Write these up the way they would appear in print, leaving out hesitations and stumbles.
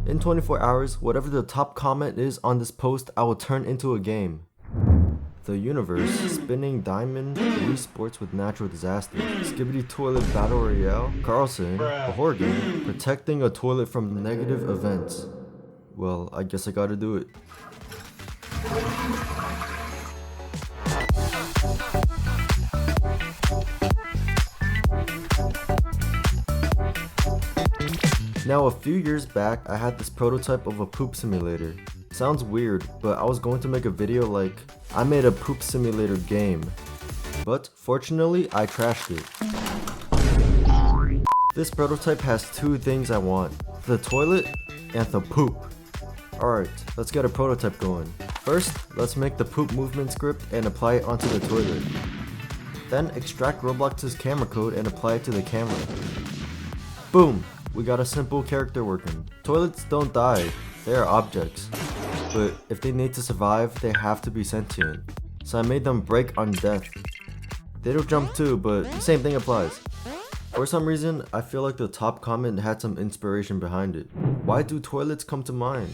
In 24 hours, whatever the top comment is on this post, I will turn into a game. The Universe, Spinning Diamond, Wii Sports with Natural Disaster, Skibidi Toilet Battle Royale, Carlson, a horror game, Protecting a Toilet from Negative Events. Well, I guess I gotta do it. Now a few years back, I had this prototype of a poop simulator. Sounds weird, but I was going to make a video like, I made a poop simulator game. But fortunately, I trashed it. This prototype has two things I want, the toilet and the poop. Alright, let's get a prototype going. First, let's make the poop movement script and apply it onto the toilet. Then extract Roblox's camera code and apply it to the camera. Boom! We got a simple character working. Toilets don't die, they are objects. But if they need to survive, they have to be sentient. So I made them break on death. They don't jump too, but the same thing applies. For some reason, I feel like the top comment had some inspiration behind it. Why do toilets come to mind?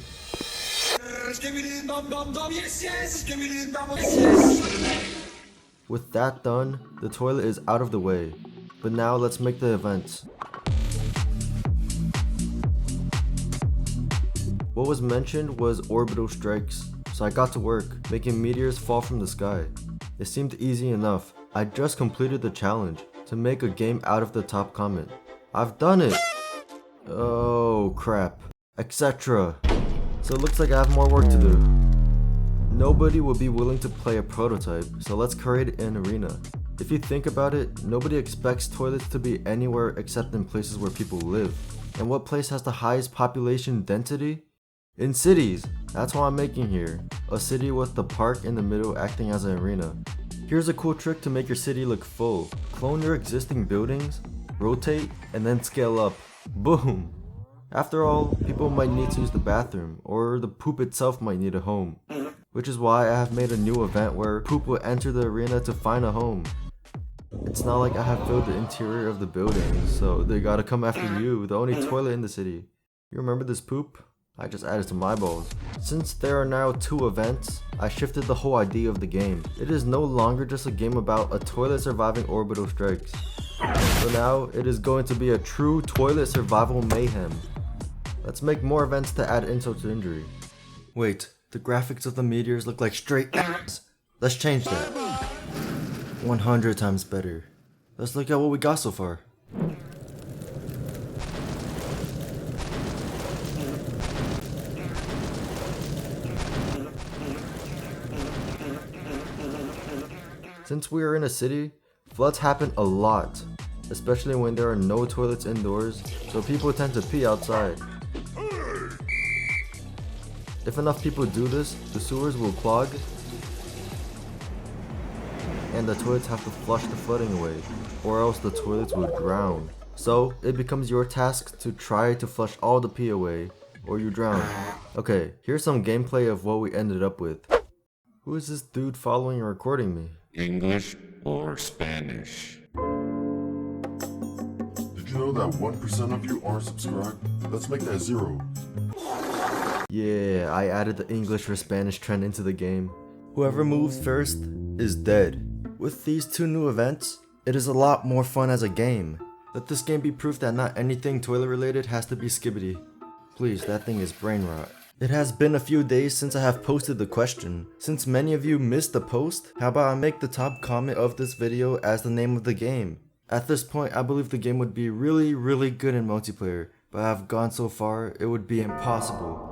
With that done, the toilet is out of the way. But now let's make the events. What was mentioned was orbital strikes, so I got to work, making meteors fall from the sky. It seemed easy enough. I just completed the challenge, to make a game out of the top comment. I've done it! Oh crap. Etc. So it looks like I have more work to do. Nobody will be willing to play a prototype, so let's create an arena. If you think about it, nobody expects toilets to be anywhere except in places where people live. And what place has the highest population density? In cities! That's what I'm making here. A city with the park in the middle acting as an arena. Here's a cool trick to make your city look full. Clone your existing buildings, rotate, and then scale up. Boom! After all, people might need to use the bathroom, or the poop itself might need a home. Which is why I have made a new event where poop will enter the arena to find a home. It's not like I have filled the interior of the building, so they gotta come after you, the only toilet in the city. You remember this poop? I just added some eyeballs. Since there are now 2 events, I shifted the whole idea of the game. It is no longer just a game about a toilet surviving orbital strikes. So now, it is going to be a true toilet survival mayhem. Let's make more events to add insult to injury. Wait, the graphics of the meteors look like straight ass. Let's change that. 100 times better. Let's look at what we got so far. Since we are in a city, floods happen a lot, especially when there are no toilets indoors, so people tend to pee outside. If enough people do this, the sewers will clog, and the toilets have to flush the flooding away, or else the toilets will drown. So, it becomes your task to try to flush all the pee away, or you drown. Okay, here's some gameplay of what we ended up with. Who is this dude following and recording me? English or Spanish? Did you know that 1% of you aren't subscribed? Let's make that 0. Yeah, I added the English or Spanish trend into the game. Whoever moves first is dead. With these 2 new events, it is a lot more fun as a game. Let this game be proof that not anything toilet related has to be Skibidi. Please, that thing is brain rot. It has been a few days since I have posted the question. Since many of you missed the post, how about I make the top comment of this video as the name of the game? At this point, I believe the game would be really good in multiplayer, but I have gone so far, it would be impossible.